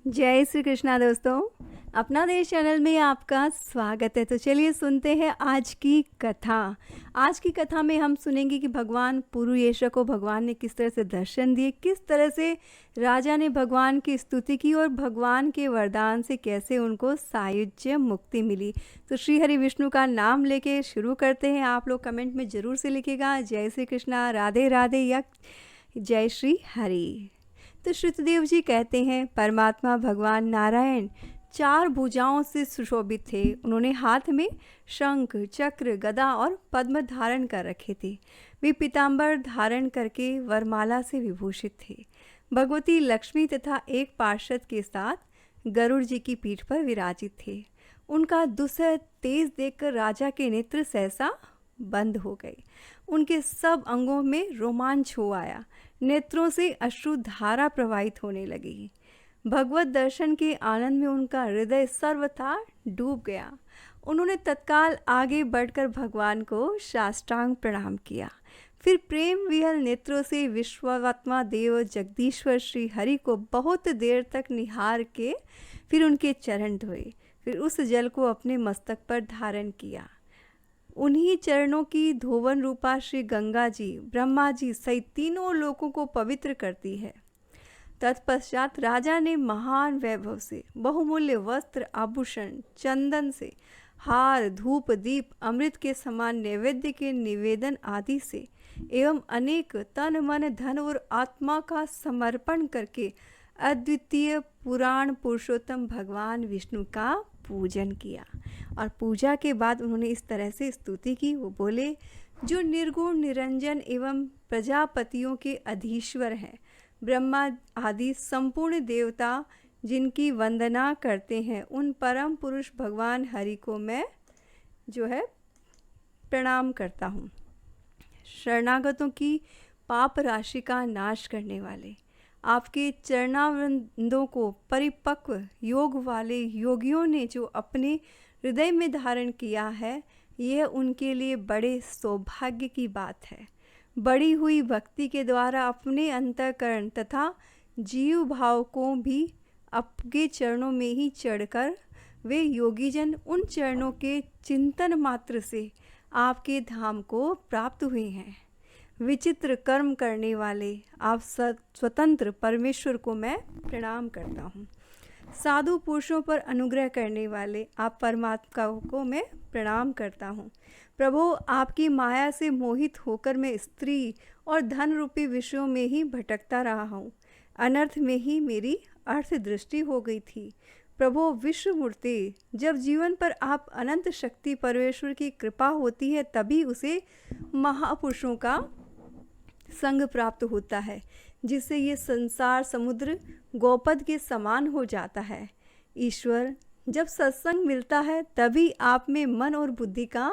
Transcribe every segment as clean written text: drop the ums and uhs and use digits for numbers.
जय श्री कृष्णा दोस्तों। अपना देश चैनल में आपका स्वागत है। तो चलिए सुनते हैं आज की कथा। आज की कथा में हम सुनेंगे कि भगवान पुरुषोत्तम को भगवान ने किस तरह से दर्शन दिए, किस तरह से राजा ने भगवान की स्तुति की और भगवान के वरदान से कैसे उनको सायुज्य मुक्ति मिली। तो श्री हरि विष्णु का नाम लेके शुरू करते हैं। आप लोग कमेंट में ज़रूर से लिखिएगा जय श्री कृष्णा, राधे राधे या जय श्री हरि। तो श्रुतदेव जी कहते हैं परमात्मा भगवान नारायण 4 भुजाओं से सुशोभित थे। उन्होंने हाथ में शंख, चक्र, गदा और पद्म धारण कर रखे थे। वे पीताम्बर धारण करके वरमाला से विभूषित थे। भगवती लक्ष्मी तथा एक पार्षद के साथ गरुड़ जी की पीठ पर विराजित थे। उनका दुसह तेज देखकर राजा के नेत्र सहसा बंद हो गए। उनके सब अंगों में रोमांच हो आया, नेत्रों से अश्रु धारा प्रवाहित होने लगी। भगवत दर्शन के आनंद में उनका हृदय सर्वथा डूब गया। उन्होंने तत्काल आगे बढ़कर भगवान को साष्टांग प्रणाम किया। फिर प्रेम विहल नेत्रों से विश्वात्मा देव जगदीश्वर श्री हरि को बहुत देर तक निहार के फिर उनके चरण धोए। फिर उस जल को अपने मस्तक पर धारण किया। उन्हीं चरणों की धोवन रूपा श्री गंगा जी ब्रह्मा जी सहित तीनों लोकों को पवित्र करती है। तत्पश्चात राजा ने महान वैभव से बहुमूल्य वस्त्र, आभूषण, चंदन से हार, धूप, दीप, अमृत के समान नैवेद्य के निवेदन आदि से एवं अनेक तन मन धन और आत्मा का समर्पण करके अद्वितीय पुराण पुरुषोत्तम भगवान विष्णु का पूजन किया। और पूजा के बाद उन्होंने इस तरह से स्तुति की। वो बोले, जो निर्गुण निरंजन एवं प्रजापतियों के अधीश्वर हैं, ब्रह्मा आदि संपूर्ण देवता जिनकी वंदना करते हैं, उन परम पुरुष भगवान हरि को मैं प्रणाम करता हूँ। शरणागतों की पाप राशि का नाश करने वाले आपके चरणावृंदों को परिपक्व योग वाले योगियों ने जो अपने हृदय में धारण किया है, यह उनके लिए बड़े सौभाग्य की बात है। बढ़ी हुई भक्ति के द्वारा अपने अंतःकरण तथा जीव भाव को भी आपके चरणों में ही चढ़कर वे योगीजन उन चरणों के चिंतन मात्र से आपके धाम को प्राप्त हुए हैं। विचित्र कर्म करने वाले आप स्वतंत्र परमेश्वर को मैं प्रणाम करता हूँ। साधु पुरुषों पर अनुग्रह करने वाले आप परमात्मा को मैं प्रणाम करता हूँ। प्रभु, आपकी माया से मोहित होकर मैं स्त्री और धन रूपी विषयों में ही भटकता रहा हूँ। अनर्थ में ही मेरी अर्थ दृष्टि हो गई थी। प्रभु विश्वमूर्ति, जब जीवन पर आप अनंत शक्ति परमेश्वर की कृपा होती है, तभी उसे महापुरुषों का संग प्राप्त होता है, जिससे ये संसार समुद्र गोपद के समान हो जाता है। ईश्वर, जब सत्संग मिलता है तभी आप में मन और बुद्धि का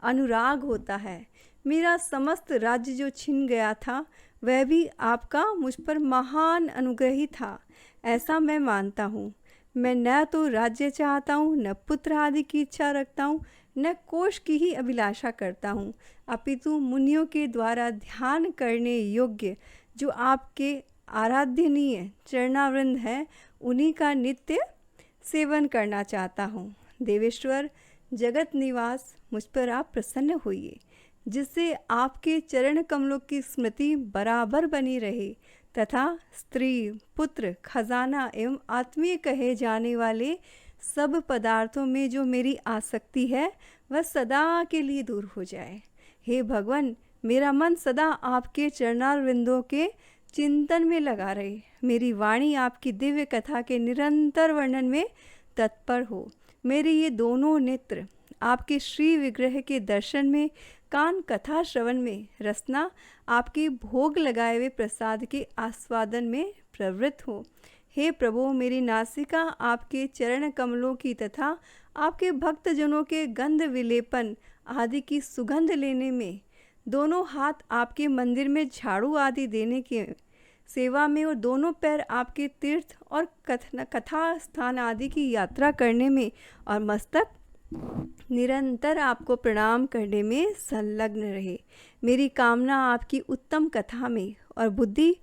अनुराग होता है। मेरा समस्त राज्य जो छिन गया था, वह भी आपका मुझ पर महान अनुग्रह ही था, ऐसा मैं मानता हूँ। मैं न तो राज्य चाहता हूँ, न पुत्र आदि की इच्छा रखता हूँ, न कोष की ही अभिलाषा करता हूँ, अपितु मुनियों के द्वारा ध्यान करने योग्य जो आपके आराधनीय चरणावृंद हैं, उन्हीं का नित्य सेवन करना चाहता हूँ। देवेश्वर, जगत निवास, मुझ पर आप प्रसन्न होइए, जिससे आपके चरण कमलों की स्मृति बराबर बनी रहे तथा स्त्री, पुत्र, खजाना एवं आत्मीय कहे जाने वाले सब पदार्थों में जो मेरी आसक्ति है, वह सदा के लिए दूर हो जाए। हे भगवान, मेरा मन सदा आपके चरणारविंदों के चिंतन में लगा रहे। मेरी वाणी आपकी दिव्य कथा के निरंतर वर्णन में तत्पर हो। मेरे ये दोनों नेत्र आपके श्री विग्रह के दर्शन में, कान कथा श्रवण में, रसना आपके भोग लगाए हुए प्रसाद के आस्वादन में प्रवृत्त हो। हे प्रभु, मेरी नासिका आपके चरण कमलों की तथा आपके भक्तजनों के गंध विलेपन आदि की सुगंध लेने में, दोनों हाथ आपके मंदिर में झाड़ू आदि देने के सेवा में और दोनों पैर आपके तीर्थ और कथा स्थान आदि की यात्रा करने में और मस्तक निरंतर आपको प्रणाम करने में संलग्न रहे। मेरी कामना आपकी उत्तम कथा में और बुद्धि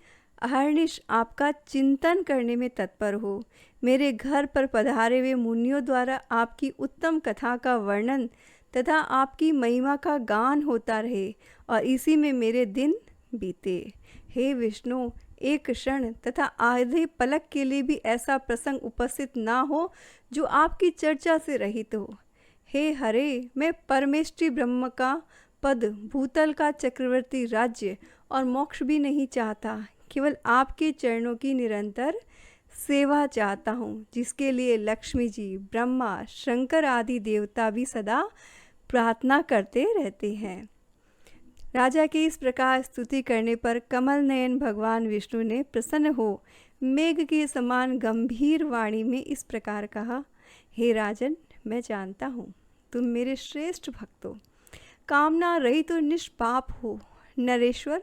अहर्निश आपका चिंतन करने में तत्पर हो। मेरे घर पर पधारे हुए मुनियों द्वारा आपकी उत्तम कथा का वर्णन तथा आपकी महिमा का गान होता रहे और इसी में मेरे दिन बीते। हे विष्णु, एक क्षण तथा आधे पलक के लिए भी ऐसा प्रसंग उपस्थित ना हो जो आपकी चर्चा से रहित हो। हे हरे, मैं परमेष्टि ब्रह्म का पद, भूतल का चक्रवर्ती राज्य और मोक्ष भी नहीं चाहता, केवल आपके चरणों की निरंतर सेवा चाहता हूँ, जिसके लिए लक्ष्मी जी, ब्रह्मा, शंकर आदि देवता भी सदा प्रार्थना करते रहते हैं। राजा की इस प्रकार स्तुति करने पर कमल नयन भगवान विष्णु ने प्रसन्न हो मेघ के समान गंभीर वाणी में इस प्रकार कहा, हे राजन, मैं जानता हूँ तुम मेरे श्रेष्ठ भक्त हो, कामना रहित और निष्पाप हो। नरेश्वर,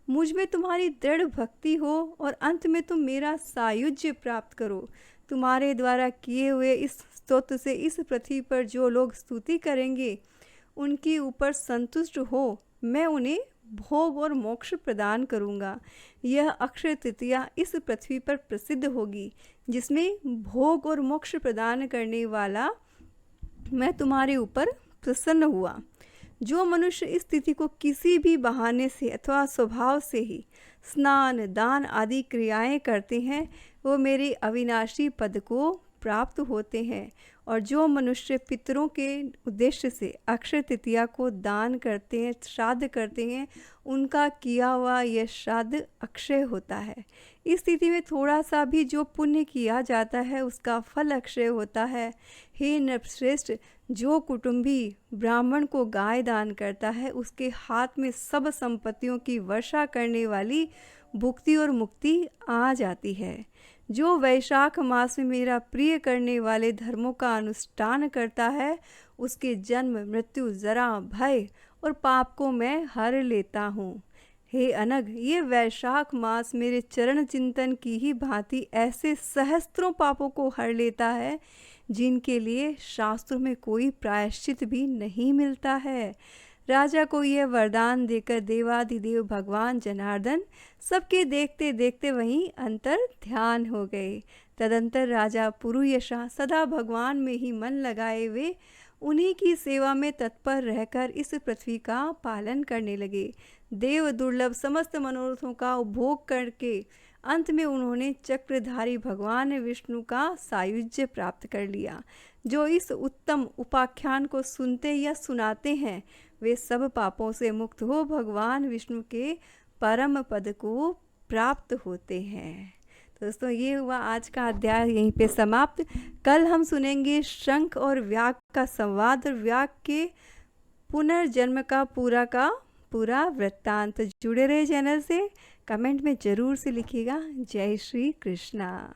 मुझ में तुम्हारी दृढ़ भक्ति हो और अंत में तुम मेरा सायुज्य प्राप्त करो। तुम्हारे द्वारा किए हुए इस स्तोत्र से इस पृथ्वी पर जो लोग स्तुति करेंगे उनके ऊपर संतुष्ट हो मैं उन्हें भोग और मोक्ष प्रदान करूँगा। यह अक्षय तृतीया इस पृथ्वी पर प्रसिद्ध होगी, जिसमें भोग और मोक्ष प्रदान करने वाला मैं तुम्हारे ऊपर प्रसन्न हुआ। जो मनुष्य इस तिथि को किसी भी बहाने से अथवा स्वभाव से ही स्नान, दान आदि क्रियाएं करते हैं, वो मेरे अविनाशी पद को प्राप्त होते हैं। और जो मनुष्य पितरों के उद्देश्य से अक्षय तृतीया को दान करते हैं, श्राद्ध करते हैं, उनका किया हुआ यह श्राद्ध अक्षय होता है। इस स्थिति में थोड़ा सा भी जो पुण्य किया जाता है उसका फल अक्षय होता है। हे नरश्रेष्ठ, जो कुटुंबी ब्राह्मण को गाय दान करता है उसके हाथ में सब संपत्तियों की वर्षा करने वाली भुक्ति और मुक्ति आ जाती है। जो वैशाख मास में मेरा प्रिय करने वाले धर्मों का अनुष्ठान करता है उसके जन्म, मृत्यु, जरा, भय और पाप को मैं हर लेता हूँ। हे अनग, ये वैशाख मास मेरे चरण चिंतन की ही भांति ऐसे सहस्त्रों पापों को हर लेता है जिनके लिए शास्त्रों में कोई प्रायश्चित भी नहीं मिलता है। राजा को यह वरदान देकर देवाधिदेव भगवान जनार्दन सबके देखते देखते वहीं अंतर ध्यान हो गए। तदंतर राजा पुरुयशा सदा भगवान में ही मन लगाए हुए उन्हीं की सेवा में तत्पर रहकर इस पृथ्वी का पालन करने लगे। देव दुर्लभ समस्त मनोरथों का उपभोग करके अंत में उन्होंने चक्रधारी भगवान विष्णु का सायुज्य प्राप्त कर लिया। जो इस उत्तम उपाख्यान को सुनते या सुनाते हैं वे सब पापों से मुक्त हो भगवान विष्णु के परम पद को प्राप्त होते हैं। तो दोस्तों, ये हुआ आज का अध्याय यहीं पे समाप्त। कल हम सुनेंगे शंख और व्याघ का संवाद और व्याघ के पुनर्जन्म का पूरा वृत्तांत। जुड़े रहे चैनल से, कमेंट में ज़रूर से लिखिएगा। जय श्री कृष्णा।